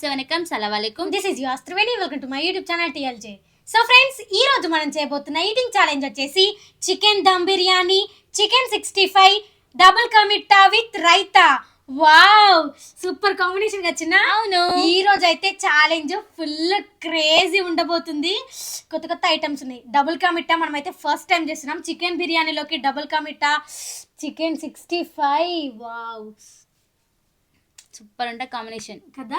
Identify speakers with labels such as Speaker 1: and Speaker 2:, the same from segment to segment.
Speaker 1: నమస్తే వనకం సలాం
Speaker 2: this is your Triveni. Welcome to my YouTube channel TLJ. So friends, ఈ రోజు మనం చేయబోతున్న ఈటింగ్ ఛాలెంజ్ వచ్చేసి chicken dum biryani, chicken 65, double ka meetha with raita. Wow, super combination వచ్చిన.
Speaker 1: అవును,
Speaker 2: ఈ రోజు అయితే ఛాలెంజ్ ఫుల్ క్రేజీ ఉండబోతుంది. కొత్త కొత్త ఐటమ్స్ ఉన్నాయి. డబుల్ కమిట్టా మనం అయితే ఫస్ట్ టైం చేస్తున్నాం. చికెన్ బిర్యానీలోకి double ka meetha, chicken 65. Wow,
Speaker 1: super ఉంటే కాంబినేషన్
Speaker 2: కదా.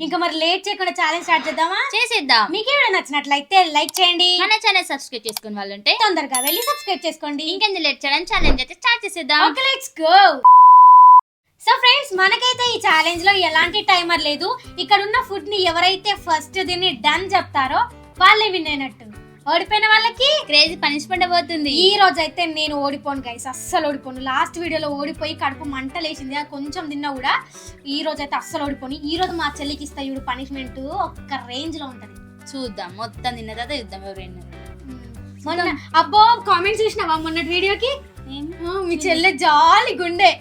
Speaker 2: ఇంకా మరి లేట్ చేయకుండా ఛాలెంజ్ స్టార్ట్ చేద్దామా?
Speaker 1: చేసేద్దాం.
Speaker 2: మీకు ఏమైనా నచ్చినట్లయితే లైక్ చేయండి.
Speaker 1: మన ఛానల్ సబ్స్క్రైబ్ చేసుకుని వాళ్ళంటే
Speaker 2: తొందరగా వెళ్ళి సబ్స్క్రైబ్ చేసుకోండి.
Speaker 1: ఇంకెందుకు లేట్ చేయడం, ఛాలెంజ్ అయితే స్టార్ట్ చేసేద్దాం.
Speaker 2: Okay, let's go. So friends, మనకైతే ఈ ఛాలెంజ్ లో ఎలాంటి టైమర్ లేదు. ఇక్కడ ఉన్న ఫుడ్ ని ఎవరైతే ఫస్ట్ దీన్ని డన్ చెప్తారో వాళ్ళే విన్ అయినట్టు. ఓడిపోయిన వాళ్ళకి
Speaker 1: క్రేజీ పనిష్మెంట్ పోతుంది.
Speaker 2: ఈ రోజు అయితే నేను ఓడిపోను గైస్, అస్సలు ఓడిపోను. లాస్ట్ వీడియోలో ఓడిపోయి కడుపు మంటలేసింది, అది కొంచెం తిన్నా కూడా. ఈ రోజు అయితే అస్సలు ఓడిపోను. ఈ రోజు మా చెల్లికి ఇస్తా ఇప్పుడు పనిష్మెంట్, ఒక్క రేంజ్ లో ఉంటది.
Speaker 1: చూద్దాం, మొత్తం తిన్న తర్వాత చూద్దాం ఎవరైనా.
Speaker 2: మొన్న అబ్బో కామెంట్స్ చూసినావా మొన్నటి వీడియోకి? మీ చెల్లె జాలి గుండె.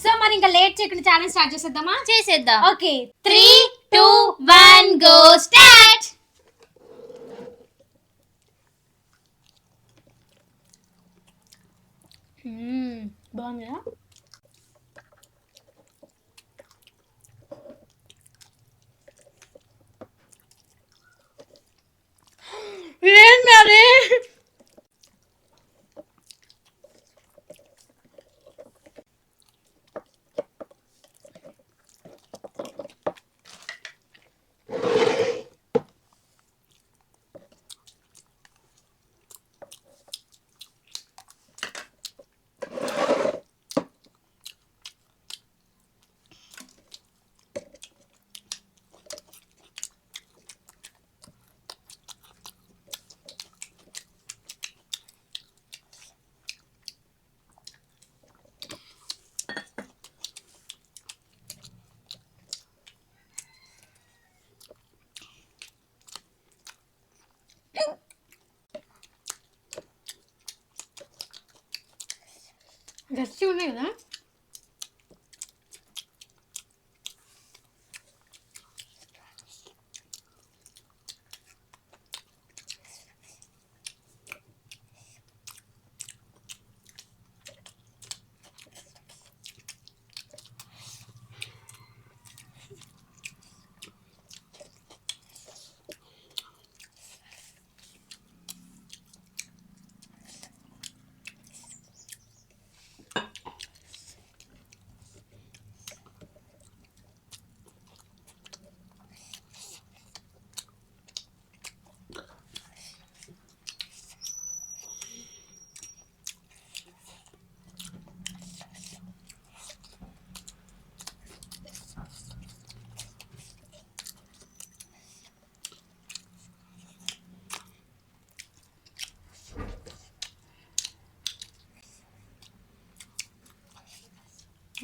Speaker 2: సో మరి ఇంకా లేట్ చేయకుండా ఛాలెంజ్ స్టార్ట్ చేసేద్దామా?
Speaker 1: చేసేద్దాం.
Speaker 2: Okay,
Speaker 1: 3, 2, 1 go start.
Speaker 2: బాగుందా? ఏంటది? గట్టి ఉన్నాయి కదా.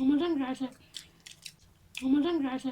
Speaker 2: Mutton grass. Mutton grass.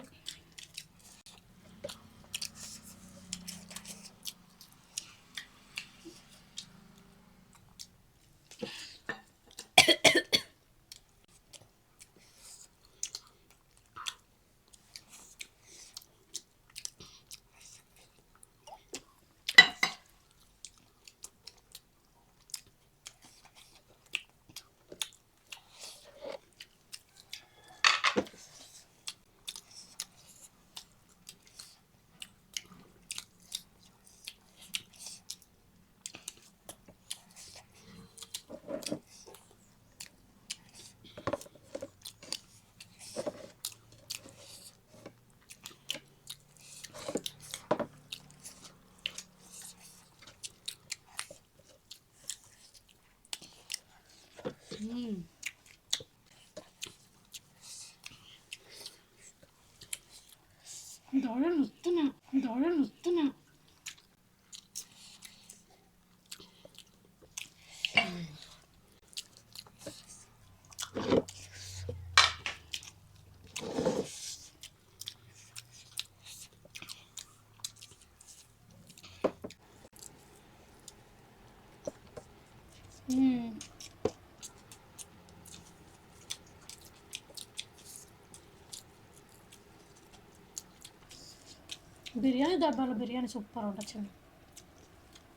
Speaker 2: Biryani దబ్బాలో బిర్యానీ సూపర్ ఉండొచ్చు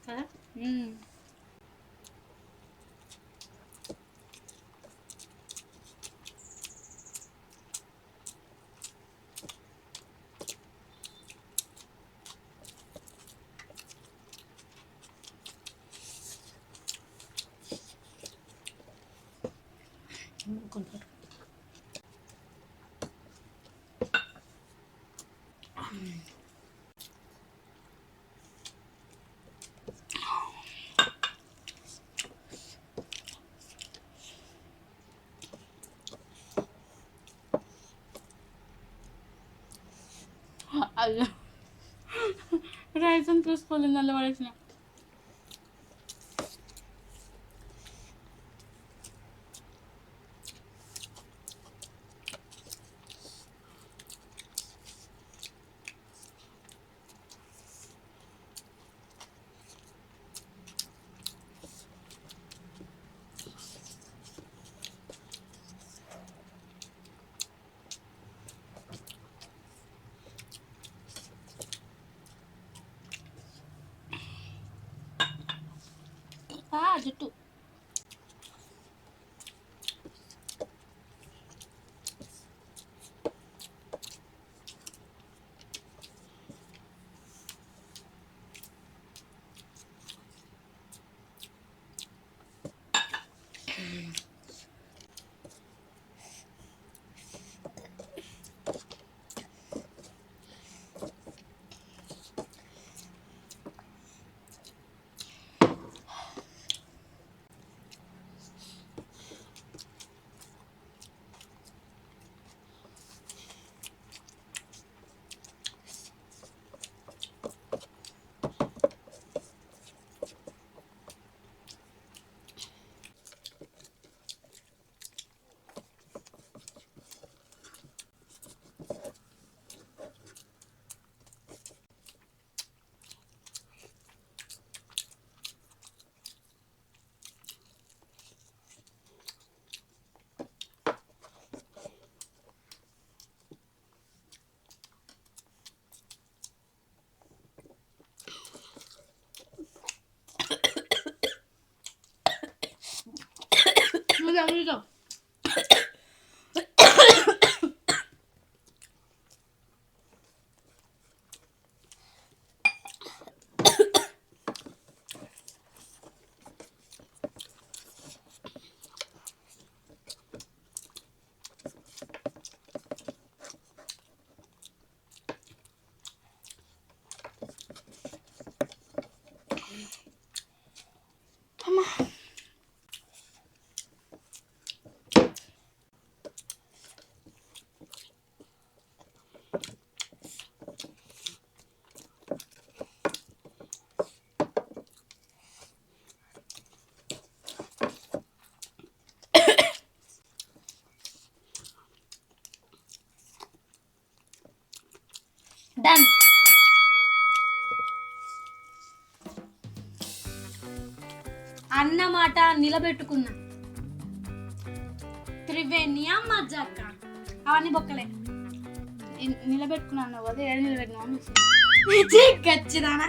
Speaker 2: కదా. కొంచెం
Speaker 1: అయ్యో రైస్ అని చూసుకోలేదు నల్ల పడేసిన. జుట్టు అమిగా అమ్మా డన్. అన్నమాట నిలబెట్టుకున్నా. త్రివేణి మజ్జక్క అవన్నీ బొక్కలే నిలబెట్టుకున్నాను కదా. ఏడు నిలబెట్టుకున్నాను
Speaker 2: ఖచ్చితంగా.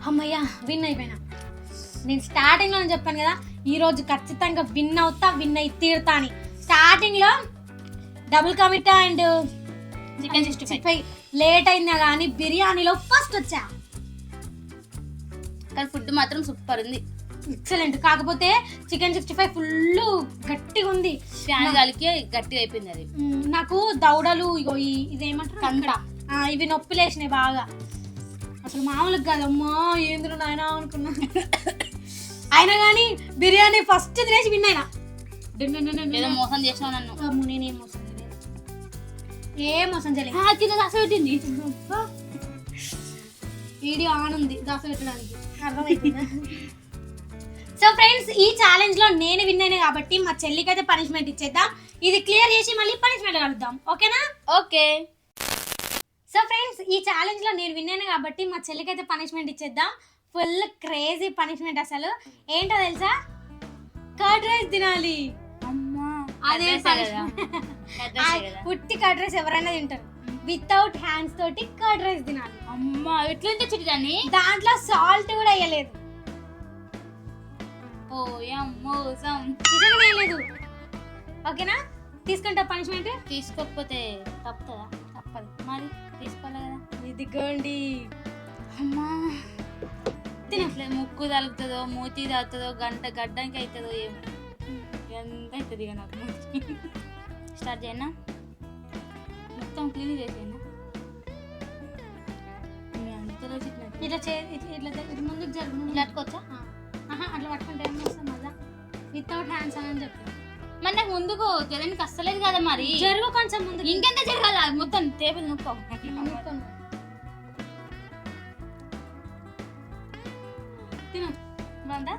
Speaker 2: అమ్మయ్యా విన్ అయిపోయినా. నేను స్టార్టింగ్ లో చెప్పాను కదా ఈ రోజు ఖచ్చితంగా విన్ అవుతా, విన్ అయి తీరుతా అని. స్టార్టింగ్ లో డబుల్ కమిటా అండ్
Speaker 1: చికెన్ 65
Speaker 2: లేట్ అయిందా కానీ బిర్యానీలో ఫస్ట్ వచ్చా.
Speaker 1: కానీ ఫుడ్ మాత్రం సూపర్ ఉంది,
Speaker 2: ఎక్సలెంట్. కాకపోతే చికెన్ 65 ఫుల్ గట్టిగా ఉంది.
Speaker 1: ఫ్యాన్ గాలికి గట్టిగా అయిపోయింది అది.
Speaker 2: నాకు దౌడలు ఇగో ఇదేమంటారు
Speaker 1: కండ
Speaker 2: ఇవి నొప్పి లేచినాయి బాగా. అసలు మామూలుగా కాదమ్మా ఏంద్రు నాయన అనుకున్నా. అయినా కానీ బిర్యానీ ఫస్ట్ తినేసి విన్ అయినా.
Speaker 1: ఏదో మోసం చేసినావు నన్ను.
Speaker 2: నేనేం మోసం చేయలేదు, ఏ మోసం చేయలేదు.
Speaker 1: కింద దాస పెట్టింది.
Speaker 2: వీడియో ఆన్ ఉంది దాస పెట్టడానికి, అర్థమైపోయిందా? సో ఫ్రెండ్స్ ఈ ఛాలెంజ్ లో నేను విన్ అయినా కాబట్టి మా చెల్లికి అయితే పనిష్మెంట్ ఇచ్చేద్దాం. ఇది క్లియర్ చేసి మళ్ళీ పనిష్మెంట్ కలుద్దాం, ఓకేనా?
Speaker 1: ఓకే.
Speaker 2: సో ఫ్రెండ్స్ ఈ ఛాలెంజ్ లో నేను విన్ అయినా కాబట్టి మా చెల్లికి అయితే పనిష్మెంట్ ఇచ్చేద్దాం. Full crazy punishment. అసలు ఏంటో తెలుసా? కర్డ్ రైస్ తినాలి.
Speaker 1: అమ్మా
Speaker 2: అదే పుట్టి కర్డ్ రైస్ ఎవరైనా తింటారు. వితౌట్ హ్యాండ్స్ తోటి కర్డ్ రైస్ తినాలి.
Speaker 1: అమ్మా ఎట్లా చిటిదాన్ని
Speaker 2: దాంట్లో సాల్ట్ కూడా వేయలేదు.
Speaker 1: ఓ మోసం
Speaker 2: నిజంగా వేయలేదు. ఓకేనా? తీసుకుంటా పనిష్మెంట్.
Speaker 1: తీసుకోకపోతే తప్పుతుందా?
Speaker 2: తప్పదు
Speaker 1: మరి తీసుకోవాలి కదా.
Speaker 2: ఇదిగోండి.
Speaker 1: అమ్మా ఇట్లా ముక్కు తలుగుతుందో మూతి తాగుతుందో గడ్డానికి అవుతుందో ఏమో ఎంత అవుతుంది ఇక నాకు మూతి. స్టార్ట్ చేయనా? మొత్తం క్లీన్ చేసేనా? అంతలో
Speaker 2: ఇట్లా ఇట్లా ముందుకు జరుగు.
Speaker 1: ఇట్లా పట్టుకోవచ్చా?
Speaker 2: అట్లా పట్టుకుంటే ఏం వస్తుంది మళ్ళా? వితౌట్ హ్యాండ్స్ అని చెప్పి
Speaker 1: మరి నాకు ముందుకు జరగడానికి అస్సలేదు కదా. మరి
Speaker 2: జరుగు కొంచెం ముందు.
Speaker 1: ఇంకెంత జరగాల? మొత్తం టేబుల్ నొక్కో.
Speaker 2: తిను బాగుందా?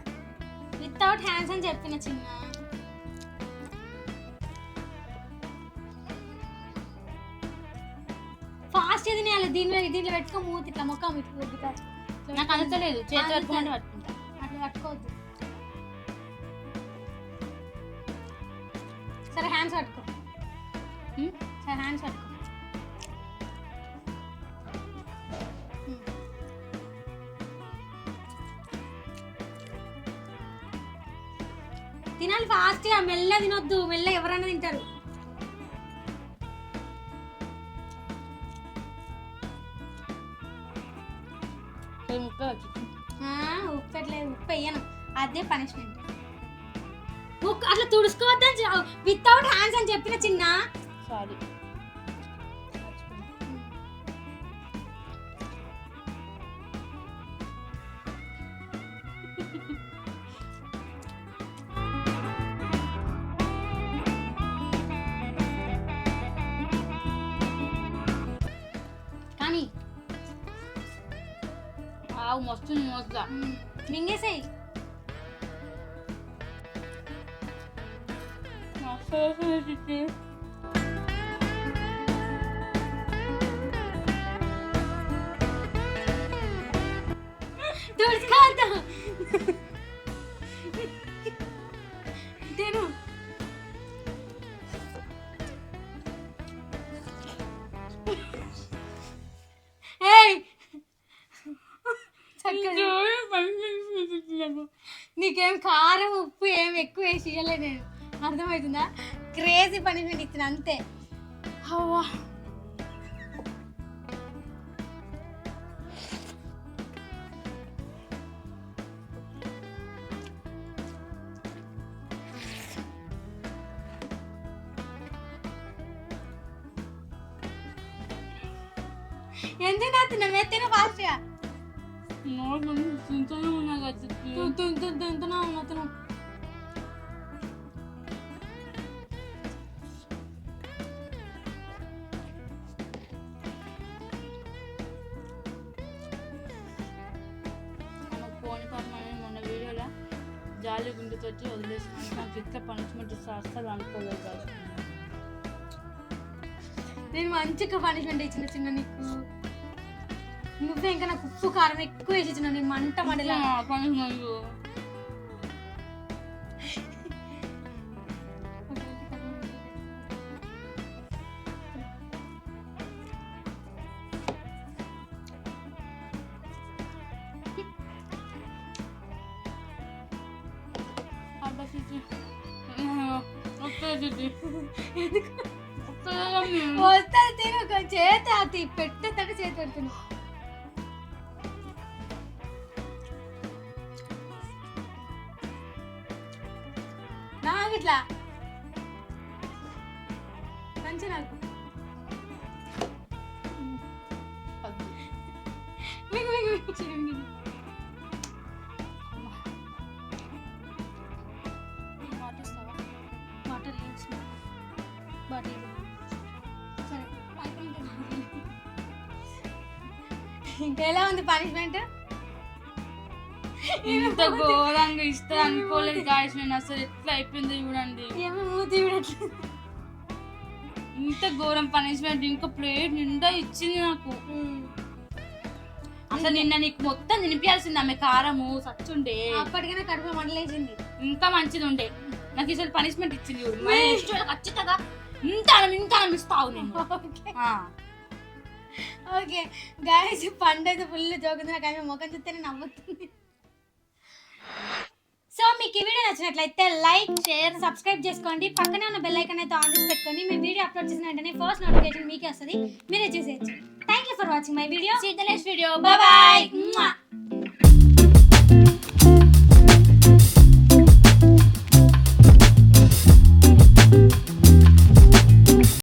Speaker 2: వితౌట్ హ్యాండ్స్ అని చెప్పిన చిన్న. ఫాస్ట్ తినేయాలి. దీంట్లో పెట్టుకో మూతి ఇట్లా మొక్క
Speaker 1: నాకు అందుతలేదు. చేతి పట్టుకుంటే పట్టుకుంటా.
Speaker 2: అట్లా పట్టుకోవద్దు. సరే హ్యాండ్స్ పట్టుకో. సరే హ్యాండ్స్ పట్టుకో. తినాలి ఫాస్ట్గా. మెల్ల తినొద్దు. మెల్ల ఎవరైనా తింటారు. ఉప్పట్లేదు. ఉప్పు వేయను. అదే పనిష్మెంట్. అట్లా తుడుచుకోవద్దని వితౌట్ హ్యాండ్స్ అని చెప్పిన చిన్న.
Speaker 1: సారీ.
Speaker 2: కానీ
Speaker 1: ఆవు మస్తు మోస్తా
Speaker 2: మింగేసాయి. తుడుచుకోవద్దు. తిను. నీకేం కారం ఉప్పు ఏం ఎక్కువ వేసి ఇవ్వలే నేను. అర్థమవుతుందా? క్రేజీ పనిష్మెంట్ ఇచ్చిన అంతే. ఎంత తిన్నా తిన ఫాస్ట్గా.
Speaker 1: మొన్న వీడియోలో జాలి గుండెతో వదిలేసుకుని నాకు ఇట్లా పనిష్మెంట్ ఇస్తే అస్సలు అనుకోలేదు.
Speaker 2: నేను మంచిగా పనిష్మెంట్ ఇచ్చిన చిన్న నీకు. నువ్వే ఇంకా నాకు ఉప్పు కారం ఎక్కువ వేసి ఇచ్చిన. నీ మంట మండలా
Speaker 1: పనిష్మెంట్.
Speaker 2: వస్తుంది తిను. చేతి అది పెట్టేటట్టు చేతి పెడుతున్నా. నాకు ఇట్లా మంచి నాకు ఎలా ఉంది పనిష్మెంట్?
Speaker 1: ఇంత ఘోరంగా ఇస్తా అనుకోలేదు గాయస్. నేను అసలు ఎట్లా అయిపోయింది చూడండి. ఇంత ఘోరం పనిష్మెంట్ ఇంకా ప్లేట్ నిండా ఇచ్చింది నాకు. అసలు నిన్న నీకు మొత్తం తినిపించాల్సింది ఆమె. కారము సచ్చుండే
Speaker 2: అప్పటికైనా కడుపు మండలేసింది.
Speaker 1: ఇంకా మంచిది ఉండే. నాకు ఈసారి పనిష్మెంట్ ఇచ్చింది చూడు మరి నెక్స్ట్ ఖచ్చితంగా ఇంత అనిపిస్తావు నేను
Speaker 2: ఓకే ఓకే గాయస్ పండు అయితే ఫుల్ జోకుంది నాకు ఆమె ముఖం చూస్తేనే నవ్వుతుంది. సో మీకు ఈ వీడియో నచ్చినట్లయితే లైక్ షేర్ సబ్స్క్రైబ్ చేసుకోండి. పక్కనే ఉన్న బెల్ ఐకాన్ అయితే ఆన్ చేసి పెట్టుకోండి. మేము వీడియో అప్లోడ్ చేసిన వెంటనే ఫస్ట్ నోటిఫికేషన్ మీకే వస్తుంది, మీరే చేసేయచ్చు. Thank you for watching my video.
Speaker 1: See the next video.
Speaker 2: Bye bye.